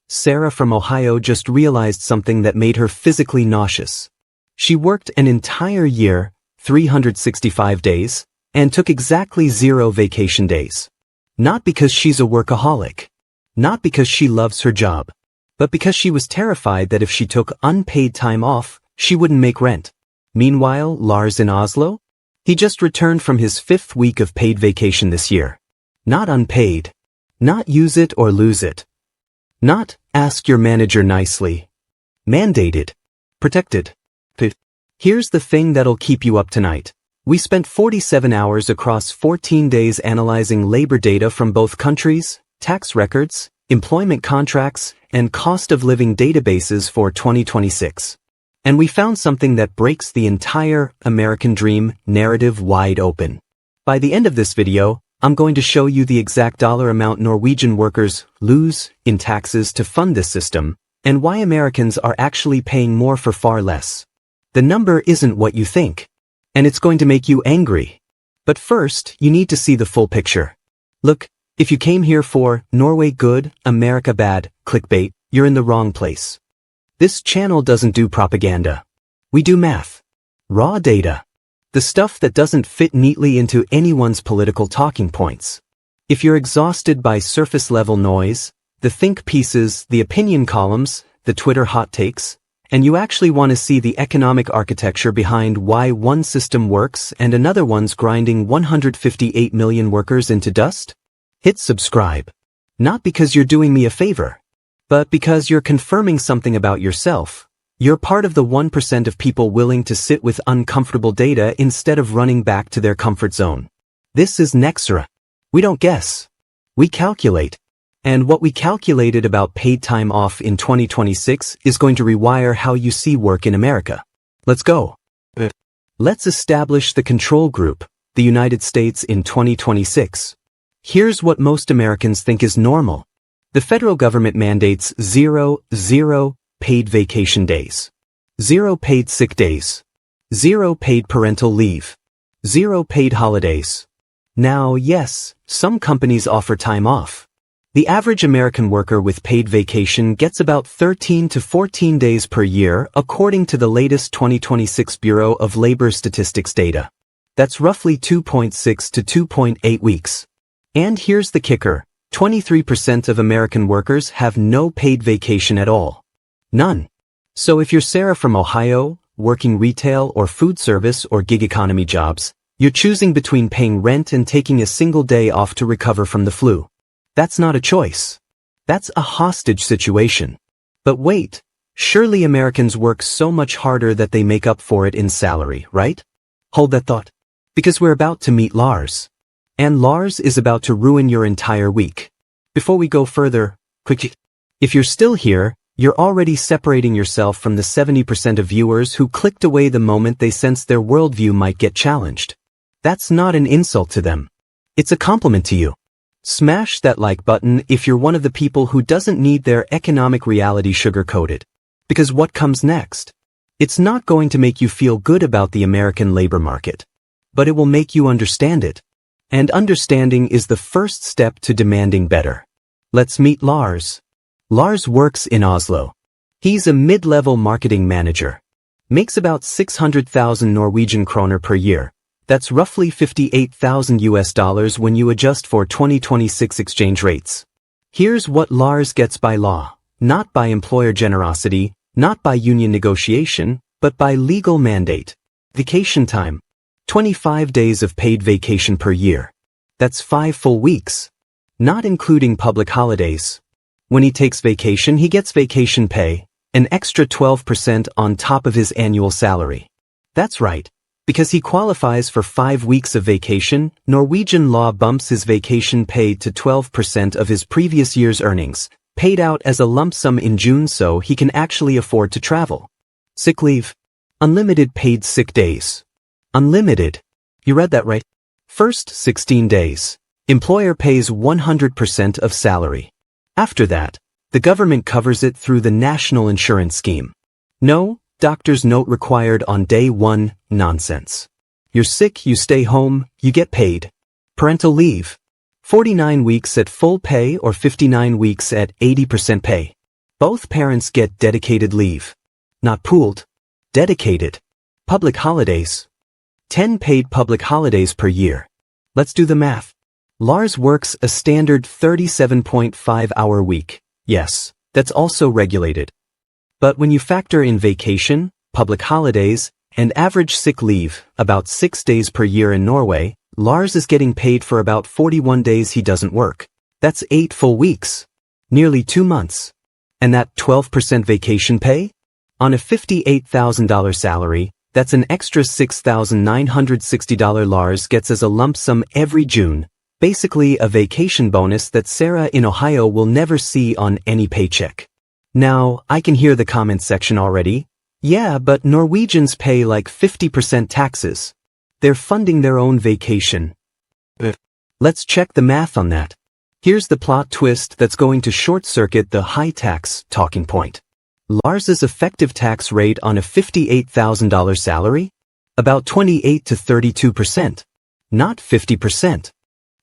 Sarah from Ohio just realized something that made her physically nauseous. She worked an entire year, 365 days, and took exactly 0 vacation days. Not because she's a workaholic. Not because she loves her job. But because she was terrified that if she took unpaid time off, she wouldn't make rent. Meanwhile, Lars in Oslo? He just returned from his 5th week of paid vacation this year. Not unpaid. Not use it or lose it. Not ask your manager nicely. Mandated. Protected. Here's the thing that'll keep you up tonight. We spent 47 hours across 14 days analyzing labor data from both countries, tax records, employment contracts, and cost of living databases for 2026. And we found something that breaks the entire American dream narrative wide open. By the end of this video, I'm going to show you the exact dollar amount Norwegian workers lose in taxes to fund this system, and why Americans are actually paying more for far less. The number isn't what you think, and it's going to make you angry. But first, you need to see the full picture. Look, if you came here for Norway good, America bad, clickbait, you're in the wrong place. This channel doesn't do propaganda. We do math. Raw data. The stuff that doesn't fit neatly into anyone's political talking points. If you're exhausted by surface-level noise, the think pieces, the opinion columns, the Twitter hot takes, and you actually want to see the economic architecture behind why one system works and another one's grinding 158 million workers into dust? Hit subscribe. Not because you're doing me a favor, but because you're confirming something about yourself. You're part of the 1% of people willing to sit with uncomfortable data instead of running back to their comfort zone. This is Nexra. We don't guess. We calculate. And what we calculated about paid time off in 2026 is going to rewire how you see work in America. Let's go. Let's establish the control group, the United States in 2026. Here's what most Americans think is normal. The federal government mandates 0 paid vacation days, 0 paid sick days, 0 paid parental leave, 0 paid holidays. Now, yes, some companies offer time off. The average American worker with paid vacation gets about 13 to 14 days per year according to the latest 2026 Bureau of Labor Statistics data. That's roughly 2.6 to 2.8 weeks. And here's the kicker, 23% of American workers have no paid vacation at all. None. So if you're Sarah from Ohio, working retail or food service or gig economy jobs, you're choosing between paying rent and taking a single day off to recover from the flu. That's not a choice. That's a hostage situation. But wait, surely Americans work so much harder that they make up for it in salary, right? Hold that thought. Because we're about to meet Lars. And Lars is about to ruin your entire week. Before we go further, quick, if you're still here, you're already separating yourself from the 70% of viewers who clicked away the moment they sensed their worldview might get challenged. That's not an insult to them. It's a compliment to you. Smash that like button if you're one of the people who doesn't need their economic reality sugar-coated. Because what comes next? It's not going to make you feel good about the American labor market. But it will make you understand it. And understanding is the first step to demanding better. Let's meet Lars. Lars works in Oslo. He's a mid-level marketing manager. Makes about 600,000 Norwegian kroner per year. That's roughly 58,000 US dollars when you adjust for 2026 exchange rates. Here's what Lars gets by law, not by employer generosity, not by union negotiation, but by legal mandate. Vacation time. 25 days of paid vacation per year. That's 5 full weeks. Not including public holidays. When he takes vacation, he gets vacation pay, an extra 12% on top of his annual salary. That's right. Because he qualifies for 5 weeks of vacation, Norwegian law bumps his vacation pay to 12% of his previous year's earnings, paid out as a lump sum in June so he can actually afford to travel. Sick leave. Unlimited paid sick days. Unlimited. You read that right. First 16 days. Employer pays 100% of salary. After that, the government covers it through the national insurance scheme. No doctor's note required on day 1, nonsense. You're sick, you stay home, you get paid. Parental leave. 49 weeks at full pay or 59 weeks at 80% pay. Both parents get dedicated leave. Not pooled. Dedicated. Public holidays. 10 paid public holidays per year. Let's do the math. Lars works a standard 37.5-hour week. Yes, that's also regulated. But when you factor in vacation, public holidays, and average sick leave, about 6 days per year in Norway, Lars is getting paid for about 41 days he doesn't work. That's 8 full weeks. Nearly 2 months. And that 12% vacation pay? On a $58,000 salary, that's an extra $6,960 Lars gets as a lump sum every June. Basically a vacation bonus that Sarah in Ohio will never see on any paycheck. Now, I can hear the comment section already. Yeah, but Norwegians pay like 50% taxes. They're funding their own vacation. Let's check the math on that. Here's the plot twist that's going to short-circuit the high-tax talking point. Lars's effective tax rate on a $58,000 salary? About 28 to 32%. Not 50%.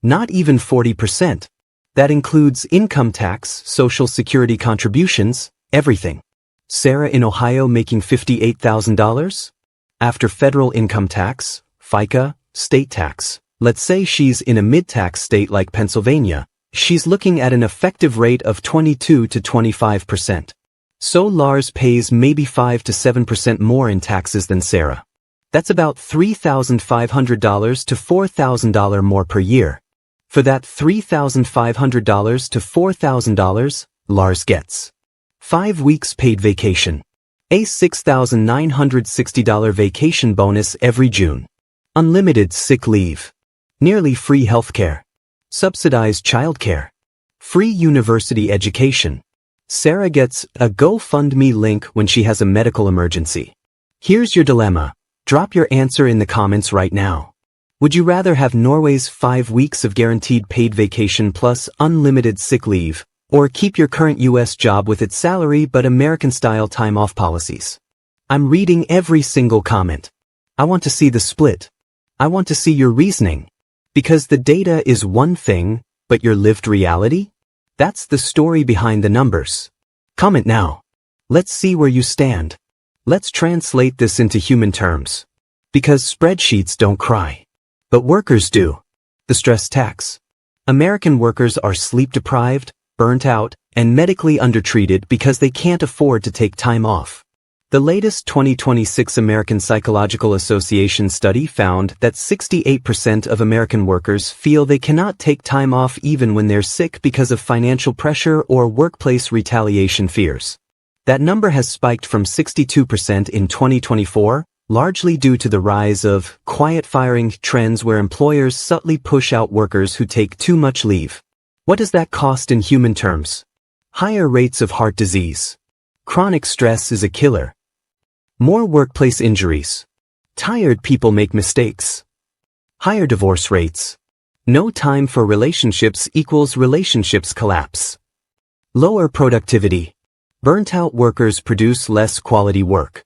Not even 40%. That includes income tax, Social Security contributions, everything. Sarah in Ohio making $58,000? After federal income tax, FICA, state tax, let's say she's in a mid-tax state like Pennsylvania, she's looking at an effective rate of 22 to 25%. So Lars pays maybe 5 to 7% more in taxes than Sarah. That's about $3,500 to $4,000 more per year. For that $3,500 to $4,000, Lars gets 5 weeks paid vacation. A $6,960 vacation bonus every June. Unlimited sick leave. Nearly free healthcare. Subsidized childcare. Free university education. Sarah gets a GoFundMe link when she has a medical emergency. Here's your dilemma. Drop your answer in the comments right now. Would you rather have Norway's 5 weeks of guaranteed paid vacation plus unlimited sick leave, or keep your current US job with its salary but American-style time-off policies? I'm reading every single comment. I want to see the split. I want to see your reasoning. Because the data is one thing, but your lived reality? That's the story behind the numbers. Comment now. Let's see where you stand. Let's translate this into human terms. Because spreadsheets don't cry. But workers do. The stress tax. American workers are sleep-deprived, burnt out, and medically undertreated because they can't afford to take time off. The latest 2026 American Psychological Association study found that 68% of American workers feel they cannot take time off even when they're sick because of financial pressure or workplace retaliation fears. That number has spiked from 62% in 2024, largely due to the rise of quiet firing trends where employers subtly push out workers who take too much leave. What does that cost in human terms? Higher rates of heart disease. Chronic stress is a killer. More workplace injuries. Tired people make mistakes. Higher divorce rates. No time for relationships equals relationships collapse. Lower productivity. Burnt-out workers produce less quality work.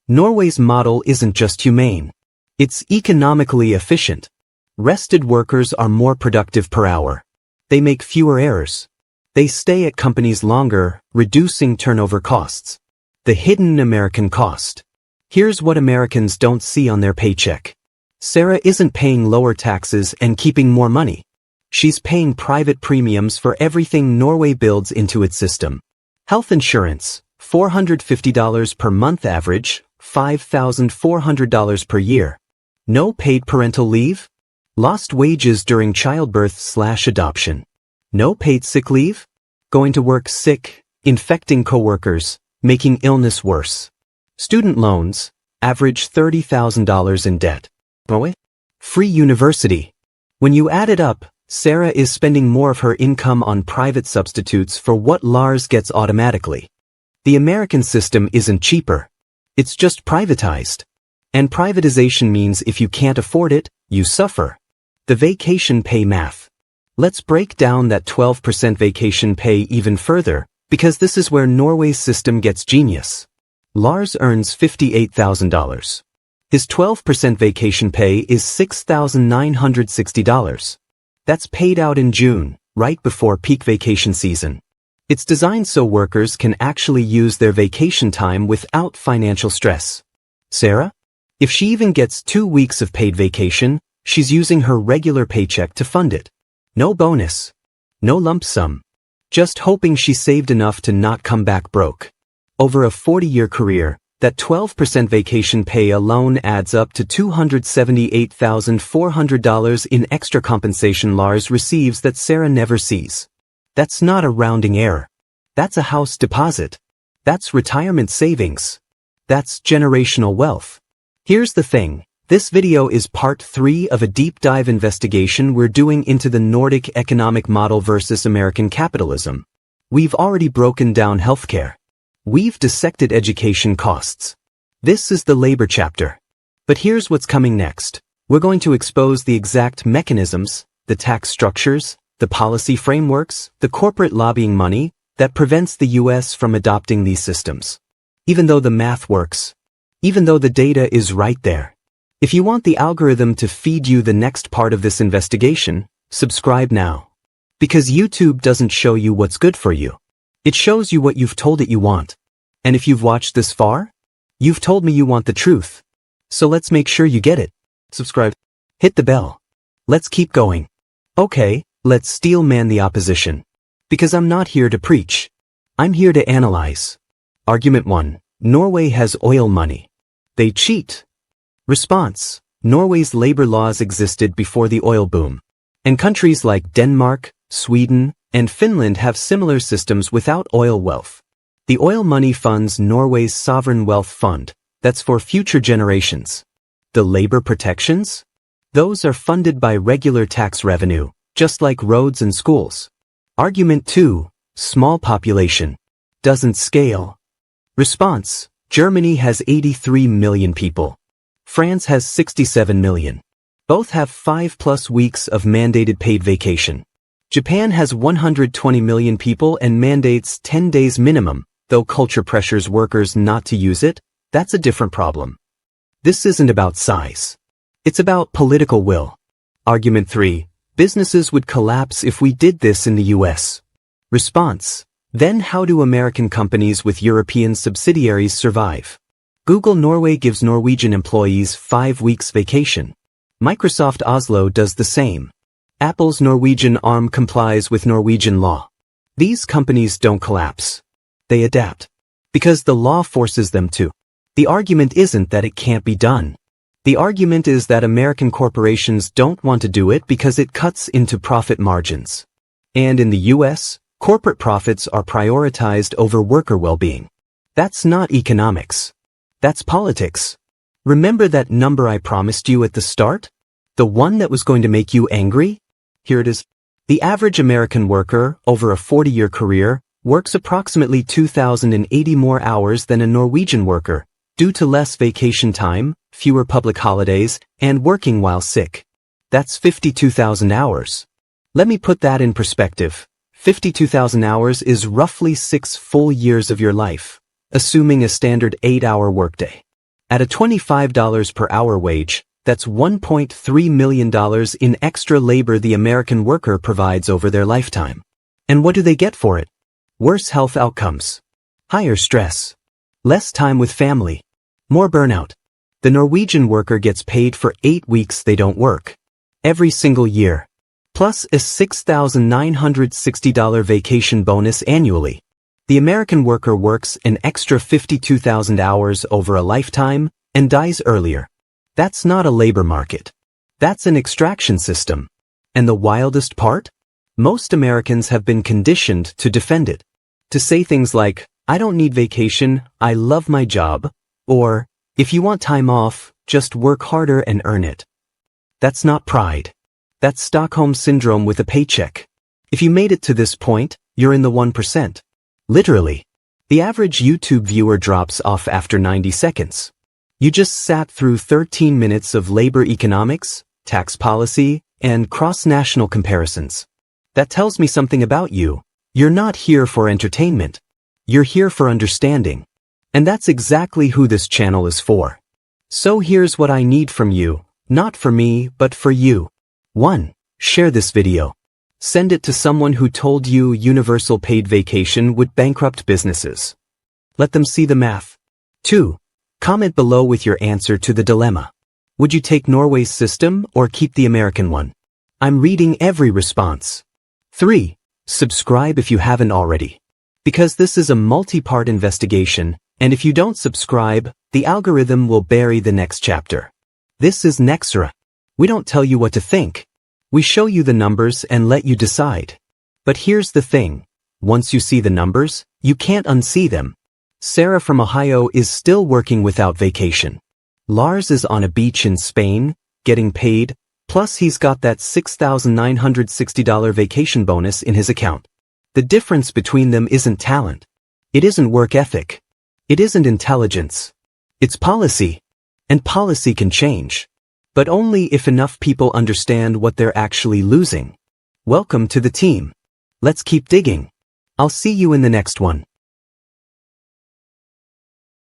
Norway's model isn't just humane. It's economically efficient. Rested workers are more productive per hour. They make fewer errors. They stay at companies longer, reducing turnover costs. The hidden American cost. Here's what Americans don't see on their paycheck. Sarah isn't paying lower taxes and keeping more money. She's paying private premiums for everything Norway builds into its system. Health insurance, $450 per month average, $5,400 per year. No paid parental leave? Lost wages during childbirth/adoption. No paid sick leave? Going to work sick, infecting coworkers, making illness worse. Student loans, average $30,000 in debt. Free university. When you add it up, Sarah is spending more of her income on private substitutes for what Lars gets automatically. The American system isn't cheaper. It's just privatized. And privatization means if you can't afford it, you suffer. The vacation pay math. Let's break down that 12% vacation pay even further, because this is where Norway's system gets genius. Lars earns $58,000. His 12% vacation pay is $6,960. That's paid out in June, right before peak vacation season. It's designed so workers can actually use their vacation time without financial stress. Sarah? If she even gets 2 weeks of paid vacation, she's using her regular paycheck to fund it. No bonus. No lump sum. Just hoping she saved enough to not come back broke. Over a 40-year career, that 12% vacation pay alone adds up to $278,400 in extra compensation Lars receives that Sarah never sees. That's not a rounding error. That's a house deposit. That's retirement savings. That's generational wealth. Here's the thing. This video is part 3 of a deep dive investigation we're doing into the Nordic economic model versus American capitalism. We've already broken down healthcare. We've dissected education costs. This is the labor chapter. But here's what's coming next. We're going to expose the exact mechanisms, the tax structures, the policy frameworks, the corporate lobbying money that prevents the US from adopting these systems. Even though the math works. Even though the data is right there. If you want the algorithm to feed you the next part of this investigation, subscribe now. Because YouTube doesn't show you what's good for you. It shows you what you've told it you want. And if you've watched this far, you've told me you want the truth. So let's make sure you get it. Subscribe. Hit the bell. Let's keep going. Okay, let's steel man the opposition. Because I'm not here to preach. I'm here to analyze. Argument 1. Norway has oil money. They cheat. Response. Norway's labor laws existed before the oil boom. And countries like Denmark, Sweden, and Finland have similar systems without oil wealth. The oil money funds Norway's sovereign wealth fund, that's for future generations. The labor protections? Those are funded by regular tax revenue, just like roads and schools. Argument 2. Small population. Doesn't scale. Response. Germany has 83 million people. France has 67 million. Both have 5+ weeks of mandated paid vacation. Japan has 120 million people and mandates 10 days minimum, though culture pressures workers not to use it. That's a different problem. This isn't about size. It's about political will. Argument 3. Businesses would collapse if we did this in the US. Response. Then how do American companies with European subsidiaries survive? Google Norway gives Norwegian employees 5 weeks vacation. Microsoft Oslo does the same. Apple's Norwegian arm complies with Norwegian law. These companies don't collapse. They adapt. Because the law forces them to. The argument isn't that it can't be done. The argument is that American corporations don't want to do it because it cuts into profit margins. And in the US, corporate profits are prioritized over worker well-being. That's not economics. That's politics. Remember that number I promised you at the start? The one that was going to make you angry? Here it is. The average American worker, over a 40-year career, works approximately 2,080 more hours than a Norwegian worker, due to less vacation time, fewer public holidays, and working while sick. That's 52,000 hours. Let me put that in perspective. 52,000 hours is roughly 6 full years of your life, assuming a standard 8-hour workday. At a $25 per hour wage, that's $1.3 million in extra labor the American worker provides over their lifetime. And what do they get for it? Worse health outcomes. Higher stress. Less time with family. More burnout. The Norwegian worker gets paid for 8 weeks they don't work. Every single year. Plus a $6,960 vacation bonus annually. The American worker works an extra 52,000 hours over a lifetime and dies earlier. That's not a labor market. That's an extraction system. And the wildest part? Most Americans have been conditioned to defend it. To say things like, I don't need vacation, I love my job, or, if you want time off, just work harder and earn it. That's not pride. That's Stockholm Syndrome with a paycheck. If you made it to this point, you're in the 1%. Literally. The average YouTube viewer drops off after 90 seconds. You just sat through 13 minutes of labor economics, tax policy, and cross-national comparisons. That tells me something about you. You're not here for entertainment. You're here for understanding. And that's exactly who this channel is for. So here's what I need from you, not for me, but for you. 1. Share this video. Send it to someone who told you universal paid vacation would bankrupt businesses. Let them see the math. 2. Comment below with your answer to the dilemma. Would you take Norway's system or keep the American one? I'm reading every response. 3. Subscribe if you haven't already. Because this is a multi-part investigation, and if you don't subscribe, the algorithm will bury the next chapter. This is Nexra. We don't tell you what to think. We show you the numbers and let you decide. But here's the thing. Once you see the numbers, you can't unsee them. Sarah from Ohio is still working without vacation. Lars is on a beach in Spain, getting paid, plus he's got that $6,960 vacation bonus in his account. The difference between them isn't talent. It isn't work ethic. It isn't intelligence. It's policy. And policy can change. But only if enough people understand what they're actually losing. Welcome to the team. Let's keep digging. I'll see you in the next one.